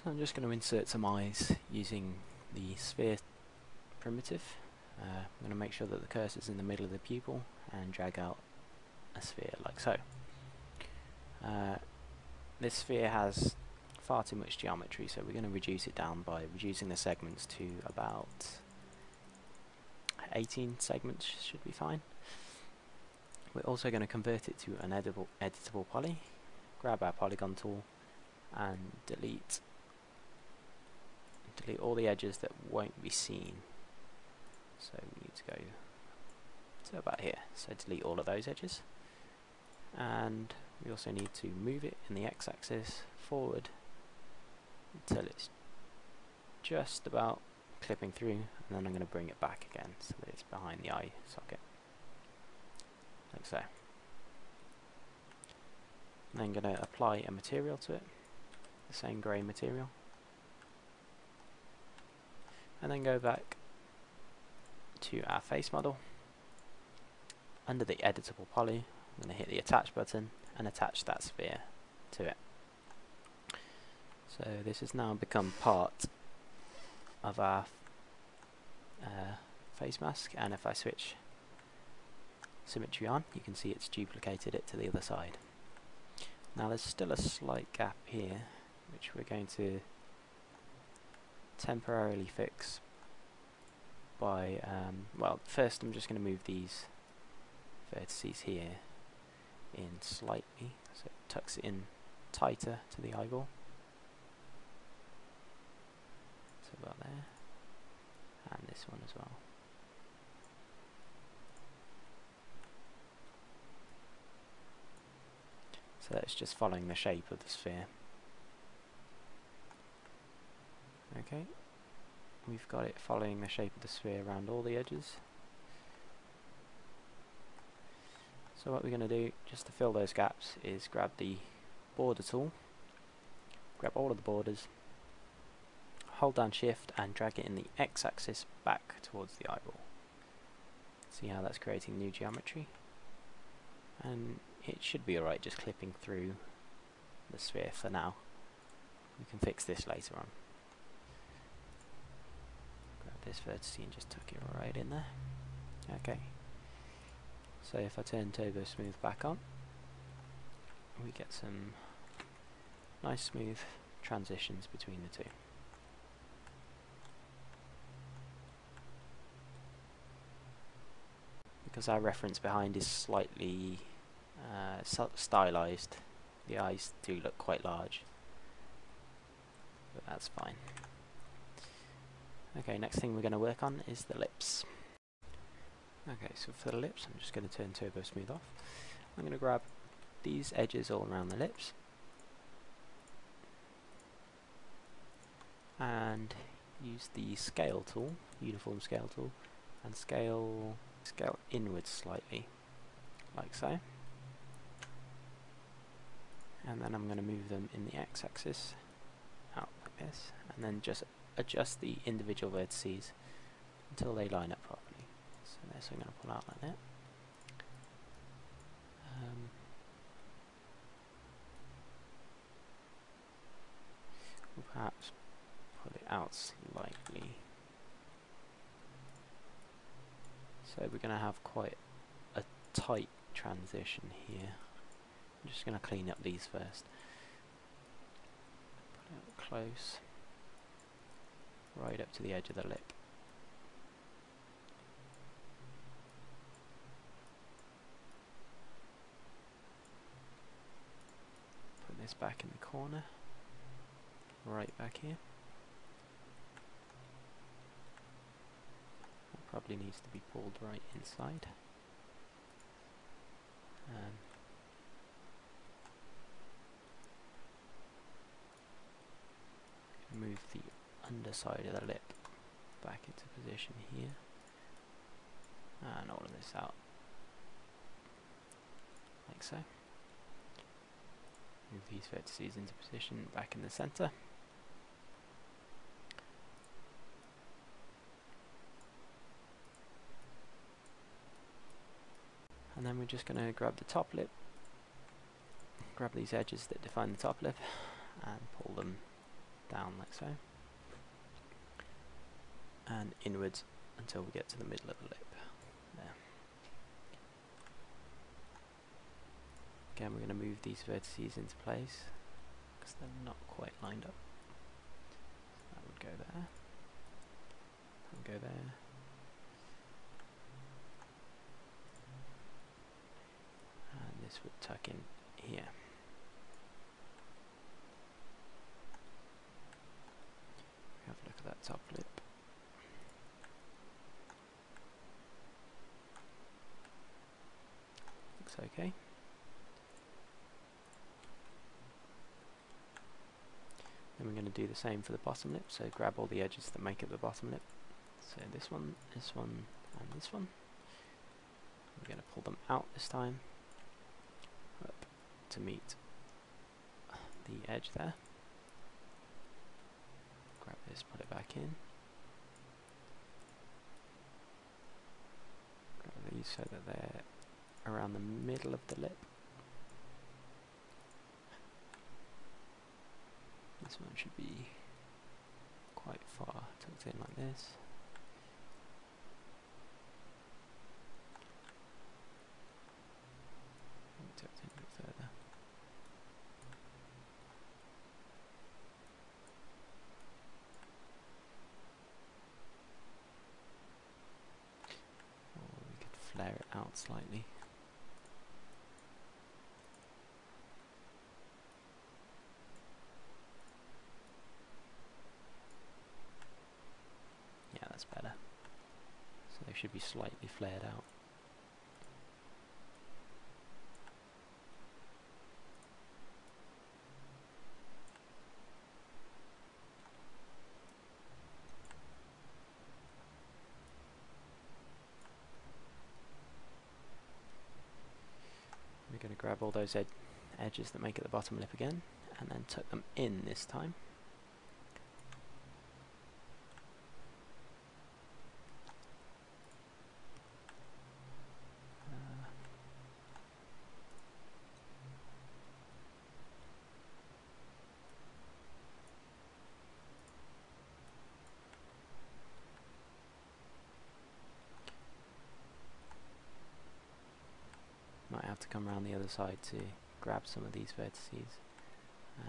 So I'm just going to insert some eyes using the sphere primitive. I'm going to make sure that the cursor is in the middle of the pupil and drag out a sphere like so. This sphere has far too much geometry, so we're going to reduce it down by reducing the segments to about 18 segments should be fine. We're also going to convert it to an editable poly, grab our polygon tool and delete all the edges that won't be seen. So we need to go to about here, so delete all of those edges, and we also need to move it in the x-axis forward until it's just about clipping through, and then I'm going to bring it back again so that it's behind the eye socket, like so. And then going to apply a material to it, the same grey material, and then go back to our face model. Under the editable poly, I'm going to hit the attach button and attach that sphere to it. So this has now become part of our face mask, and if I switch symmetry on, you can see it's duplicated it to the other side. Now there's still a slight gap here, which we're going to temporarily fix by, well, first I'm just going to move these vertices here in slightly, so it tucks it in tighter to the eyeball. So about there, and this one as well. So that's just following the shape of the sphere. Okay, we've got it following the shape of the sphere around all the edges. So what we're going to do, just to fill those gaps, is grab the border tool, grab all of the borders, hold down shift and drag it in the x-axis back towards the eyeball. See how that's creating new geometry? And it should be alright just clipping through the sphere for now. We can fix this later on. Grab this vertex and just tuck it right in there. Okay. So if I turn Turbo Smooth back on, we get some nice smooth transitions between the two. Because our reference behind is slightly stylized, the eyes do look quite large, but that's fine. Okay, next thing we're going to work on is the lips. Okay, so for the lips, I'm just going to turn Turbo Smooth off. I'm going to grab these edges all around the lips and use the scale tool, uniform scale tool, and scale inwards slightly, like so. And then I'm going to move them in the x-axis out like this, and then just adjust the individual vertices until they line up properly. So this I'm going to pull out like that. We'll perhaps pull it out slightly. So we're going to have quite a tight transition here. I'm just going to clean up these first. Put it up close, right up to the edge of the lip. Put this back in the corner, right back here. That probably needs to be pulled right inside. Move the underside of the lip back into position here, and all of this out like so. Move these vertices into position back in the center. And then we're just going to grab the top lip, grab these edges that define the top lip, and pull them down like so, and inwards until we get to the middle of the lip. There. Again, we're going to move these vertices into place because they're not quite lined up. So that would go there. That would go there. And this would tuck in here. Have a look at that top lip. Looks okay. Then we're going to do the same for the bottom lip, so grab all the edges that make up the bottom lip. So this one, and this one. We're going to pull them out this time, up to meet the edge there. Grab this, put it back in. Grab these so that they're around the middle of the lip. This one should be quite far tucked in like this. Tucked in a bit further. Or we could flare it out slightly. Yeah, that's better. So they should be slightly flared out. We're going to grab all those edges that make it the bottom lip again, and then tuck them in this time. Might have to come around the other side to grab some of these vertices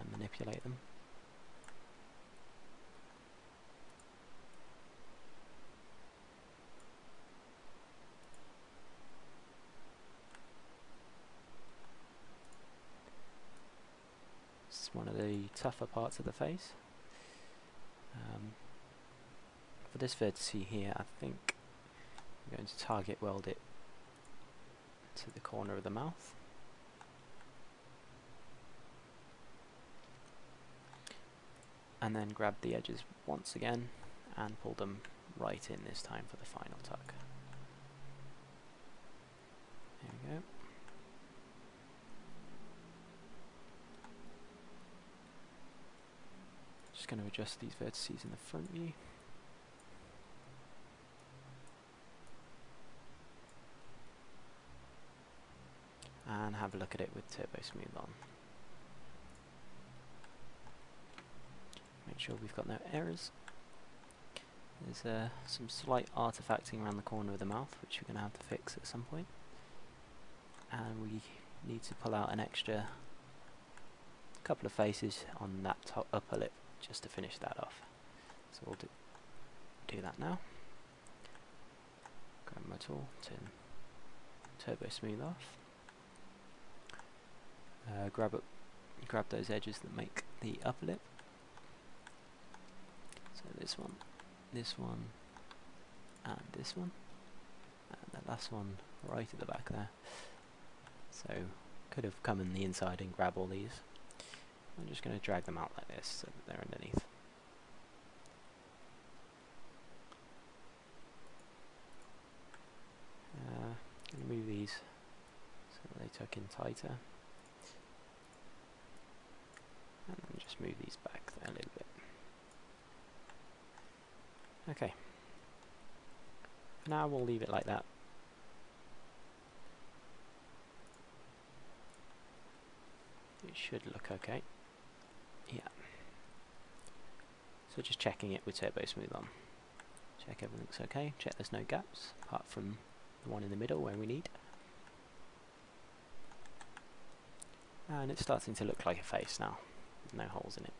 and manipulate them. It's one of the tougher parts of the face. For this vertice here, I think I'm going to target weld it to the corner of the mouth. And then grab the edges once again and pull them right in this time for the final tuck. There we go. Just going to adjust these vertices in the front view. And have a look at it with Turbo Smooth on. Make sure we've got no errors. There's some slight artifacting around the corner of the mouth, which we're going to have to fix at some point. And we need to pull out an extra couple of faces on that top upper lip just to finish that off. So we'll do that now. Grab my tool, turn Turbo Smooth off. Grab those edges that make the upper lip. So this one, and this one, and the last one right at the back there. So could have come in the inside and grab all these. I'm just going to drag them out like this so that they're underneath. Going to move these so that they tuck in tighter. And then just move these back there a little bit. Okay. For now we'll leave it like that. It should look okay. Yeah. So just checking it with Turbo Smooth on. Check everything's okay, check there's no gaps, apart from the one in the middle where we need. And it's starting to look like a face now, with no holes in it.